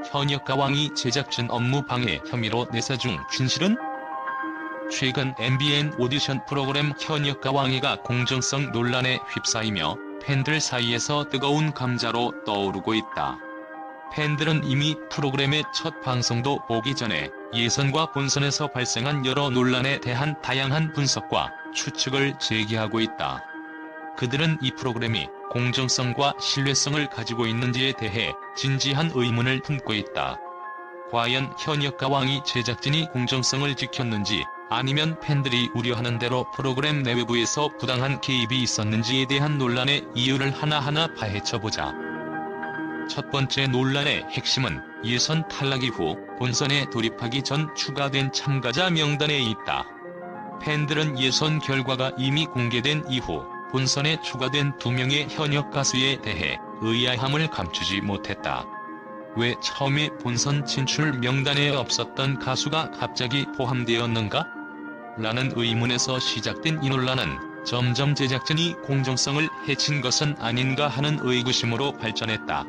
현역가왕이 제작진 업무 방해 혐의로 내사 중. 진실은? 최근 MBN 오디션 프로그램 현역가왕이가 공정성 논란에 휩싸이며 팬들 사이에서 뜨거운 감자로 떠오르고 있다. 팬들은 이미 프로그램의 첫 방송도 보기 전에 예선과 본선에서 발생한 여러 논란에 대한 다양한 분석과 추측을 제기하고 있다. 그들은 이 프로그램이 공정성과 신뢰성을 가지고 있는지에 대해 진지한 의문을 품고 있다. 과연 현역가왕이 제작진이 공정성을 지켰는지, 아니면 팬들이 우려하는 대로 프로그램 내외부에서 부당한 개입이 있었는지에 대한 논란의 이유를 하나하나 파헤쳐보자. 첫 번째 논란의 핵심은 예선 탈락 이후 본선에 돌입하기 전 추가된 참가자 명단에 있다. 팬들은 예선 결과가 이미 공개된 이후 본선에 추가된 2명의 현역 가수에 대해 의아함을 감추지 못했다. 왜 처음에 본선 진출 명단에 없었던 가수가 갑자기 포함되었는가? 라는 의문에서 시작된 이 논란은 점점 제작진이 공정성을 해친 것은 아닌가 하는 의구심으로 발전했다.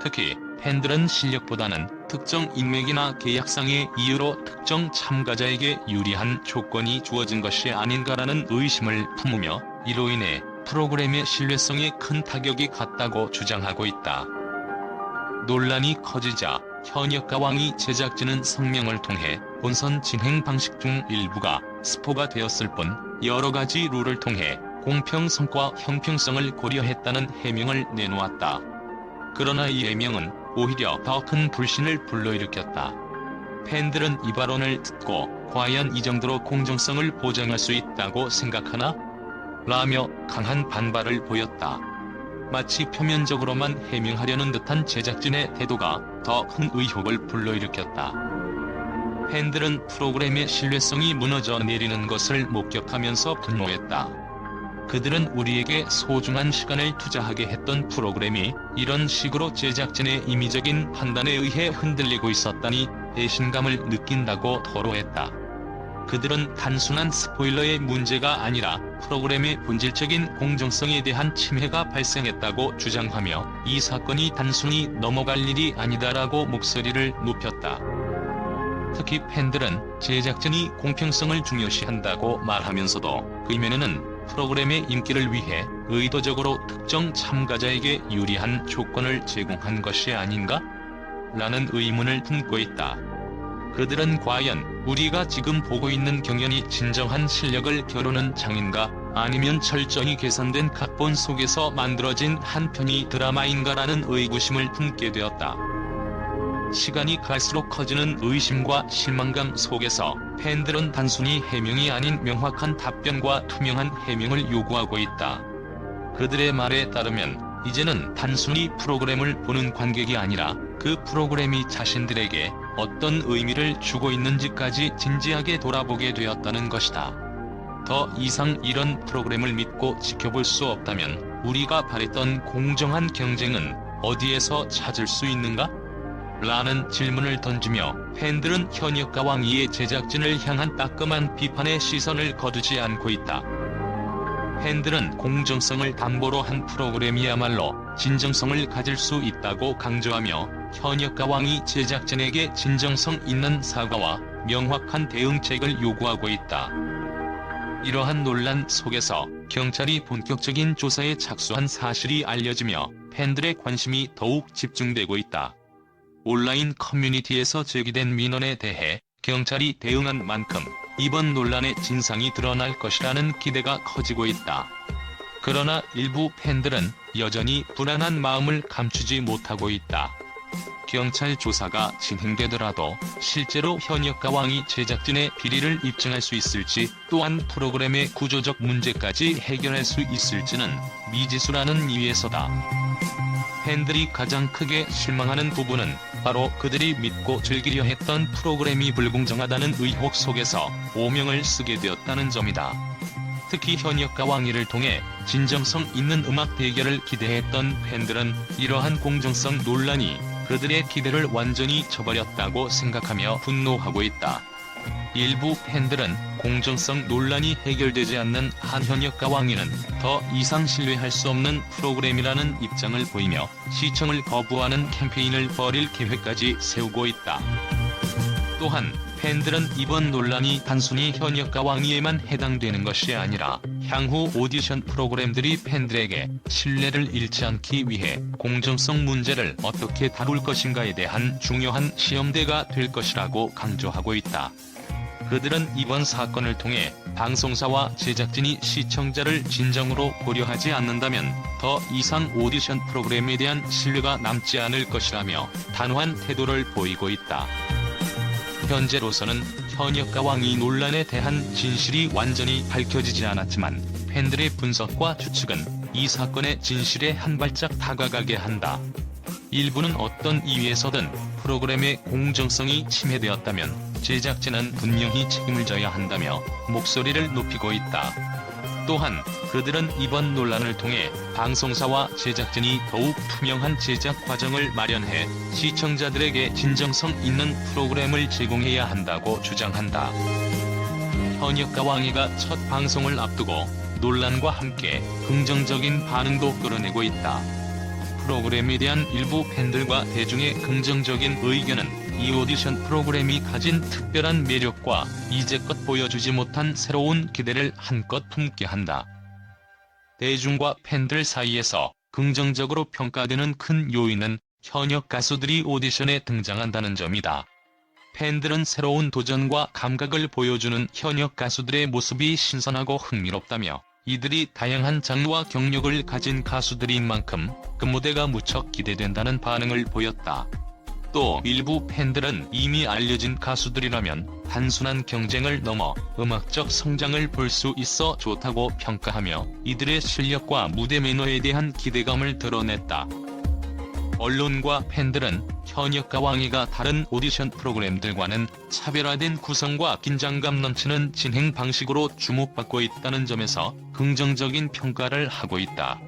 특히 팬들은 실력보다는 특정 인맥이나 계약상의 이유로 특정 참가자에게 유리한 조건이 주어진 것이 아닌가라는 의심을 품으며 이로 인해 프로그램의 신뢰성에 큰 타격이 갔다고 주장하고 있다. 논란이 커지자 현역가왕이 제작진은 성명을 통해 본선 진행 방식 중 일부가 스포가 되었을 뿐 여러 가지 룰을 통해 공평성과 형평성을 고려했다는 해명을 내놓았다. 그러나 이 해명은 오히려 더 큰 불신을 불러일으켰다. 팬들은 이 발언을 듣고 과연 이 정도로 공정성을 보장할 수 있다고 생각하나? 라며 강한 반발을 보였다. 마치 표면적으로만 해명하려는 듯한 제작진의 태도가 더 큰 의혹을 불러일으켰다. 팬들은 프로그램의 신뢰성이 무너져 내리는 것을 목격하면서 분노했다. 그들은 우리에게 소중한 시간을 투자하게 했던 프로그램이 이런 식으로 제작진의 임의적인 판단에 의해 흔들리고 있었다니 배신감을 느낀다고 토로했다. 그들은 단순한 스포일러의 문제가 아니라 프로그램의 본질적인 공정성에 대한 침해가 발생했다고 주장하며 이 사건이 단순히 넘어갈 일이 아니다라고 목소리를 높였다. 특히 팬들은 제작진이 공평성을 중요시한다고 말하면서도 그 이면에는 프로그램의 인기를 위해 의도적으로 특정 참가자에게 유리한 조건을 제공한 것이 아닌가? 라는 의문을 품고 있다. 그들은 과연 우리가 지금 보고 있는 경연이 진정한 실력을 겨루는 장인가, 아니면 철저히 계산된 각본 속에서 만들어진 한 편의 드라마인가라는 의구심을 품게 되었다. 시간이 갈수록 커지는 의심과 실망감 속에서 팬들은 단순히 해명이 아닌 명확한 답변과 투명한 해명을 요구하고 있다. 그들의 말에 따르면 이제는 단순히 프로그램을 보는 관객이 아니라 그 프로그램이 자신들에게 어떤 의미를 주고 있는지까지 진지하게 돌아보게 되었다는 것이다. 더 이상 이런 프로그램을 믿고 지켜볼 수 없다면 우리가 바랬던 공정한 경쟁은 어디에서 찾을 수 있는가? 라는 질문을 던지며 팬들은 현역가왕이의 제작진을 향한 따끔한 비판의 시선을 거두지 않고 있다. 팬들은 공정성을 담보로 한 프로그램이야말로 진정성을 가질 수 있다고 강조하며 현역가왕이 제작진에게 진정성 있는 사과와 명확한 대응책을 요구하고 있다. 이러한 논란 속에서 경찰이 본격적인 조사에 착수한 사실이 알려지며 팬들의 관심이 더욱 집중되고 있다. 온라인 커뮤니티에서 제기된 민원에 대해 경찰이 대응한 만큼 이번 논란의 진상이 드러날 것이라는 기대가 커지고 있다. 그러나 일부 팬들은 여전히 불안한 마음을 감추지 못하고 있다. 경찰 조사가 진행되더라도 실제로 현역가왕이 제작진의 비리를 입증할 수 있을지, 또한 프로그램의 구조적 문제까지 해결할 수 있을지는 미지수라는 이유에서다. 팬들이 가장 크게 실망하는 부분은 바로 그들이 믿고 즐기려 했던 프로그램이 불공정하다는 의혹 속에서 오명을 쓰게 되었다는 점이다. 특히 현역가왕이를 통해 진정성 있는 음악 대결을 기대했던 팬들은 이러한 공정성 논란이 그들의 기대를 완전히 저버렸다고 생각하며 분노하고 있다. 일부 팬들은 공정성 논란이 해결되지 않는 한 현역과 왕위는 더 이상 신뢰할 수 없는 프로그램이라는 입장을 보이며 시청을 거부하는 캠페인을 벌일 계획까지 세우고 있다. 또한 팬들은 이번 논란이 단순히 현역과 왕위에만 해당되는 것이 아니라 향후 오디션 프로그램들이 팬들에게 신뢰를 잃지 않기 위해 공정성 문제를 어떻게 다룰 것인가에 대한 중요한 시험대가 될 것이라고 강조하고 있다. 그들은 이번 사건을 통해 방송사와 제작진이 시청자를 진정으로 고려하지 않는다면 더 이상 오디션 프로그램에 대한 신뢰가 남지 않을 것이라며 단호한 태도를 보이고 있다. 현재로서는 현역과 왕위 논란에 대한 진실이 완전히 밝혀지지 않았지만 팬들의 분석과 추측은 이 사건의 진실에 한 발짝 다가가게 한다. 일부는 어떤 이유에서든 프로그램의 공정성이 침해되었다면 제작진은 분명히 책임을 져야 한다며 목소리를 높이고 있다. 또한 그들은 이번 논란을 통해 방송사와 제작진이 더욱 투명한 제작 과정을 마련해 시청자들에게 진정성 있는 프로그램을 제공해야 한다고 주장한다. 현역과 왕위가 첫 방송을 앞두고 논란과 함께 긍정적인 반응도 끌어내고 있다. 프로그램에 대한 일부 팬들과 대중의 긍정적인 의견은 이 오디션 프로그램이 가진 특별한 매력과 이제껏 보여주지 못한 새로운 기대를 한껏 품게 한다. 대중과 팬들 사이에서 긍정적으로 평가되는 큰 요인은 현역 가수들이 오디션에 등장한다는 점이다. 팬들은 새로운 도전과 감각을 보여주는 현역 가수들의 모습이 신선하고 흥미롭다며 이들이 다양한 장르와 경력을 가진 가수들인 만큼 그 무대가 무척 기대된다는 반응을 보였다. 또 일부 팬들은 이미 알려진 가수들이라면 단순한 경쟁을 넘어 음악적 성장을 볼 수 있어 좋다고 평가하며 이들의 실력과 무대 매너에 대한 기대감을 드러냈다. 언론과 팬들은 현역과 왕위가 다른 오디션 프로그램들과는 차별화된 구성과 긴장감 넘치는 진행 방식으로 주목받고 있다는 점에서 긍정적인 평가를 하고 있다.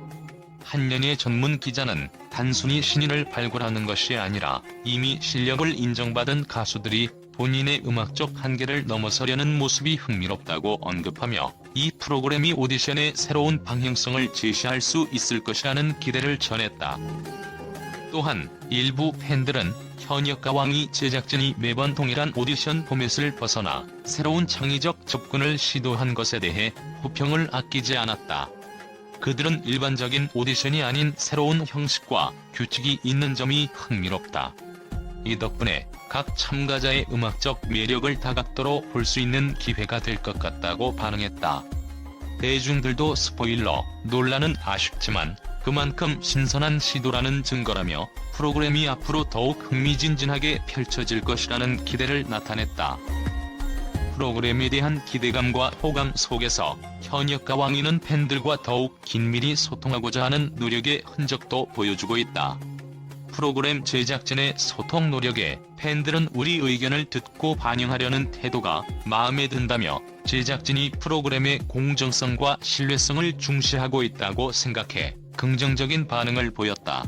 한연예 전문 기자는 단순히 신인을 발굴하는 것이 아니라 이미 실력을 인정받은 가수들이 본인의 음악적 한계를 넘어서려는 모습이 흥미롭다고 언급하며 이 프로그램이 오디션의 새로운 방향성을 제시할 수 있을 것이라는 기대를 전했다. 또한 일부 팬들은 현역과 왕위 제작진이 매번 동일한 오디션 포맷을 벗어나 새로운 창의적 접근을 시도한 것에 대해 호평을 아끼지 않았다. 그들은 일반적인 오디션이 아닌 새로운 형식과 규칙이 있는 점이 흥미롭다. 이 덕분에 각 참가자의 음악적 매력을 다각도로 볼 수 있는 기회가 될 것 같다고 반응했다. 대중들도 스포일러 논란은 아쉽지만 그만큼 신선한 시도라는 증거라며 프로그램이 앞으로 더욱 흥미진진하게 펼쳐질 것이라는 기대를 나타냈다. 프로그램에 대한 기대감과 호감 속에서 현역과 왕위는 팬들과 더욱 긴밀히 소통하고자 하는 노력의 흔적도 보여주고 있다. 프로그램 제작진의 소통 노력에 팬들은 우리 의견을 듣고 반영하려는 태도가 마음에 든다며 제작진이 프로그램의 공정성과 신뢰성을 중시하고 있다고 생각해 긍정적인 반응을 보였다.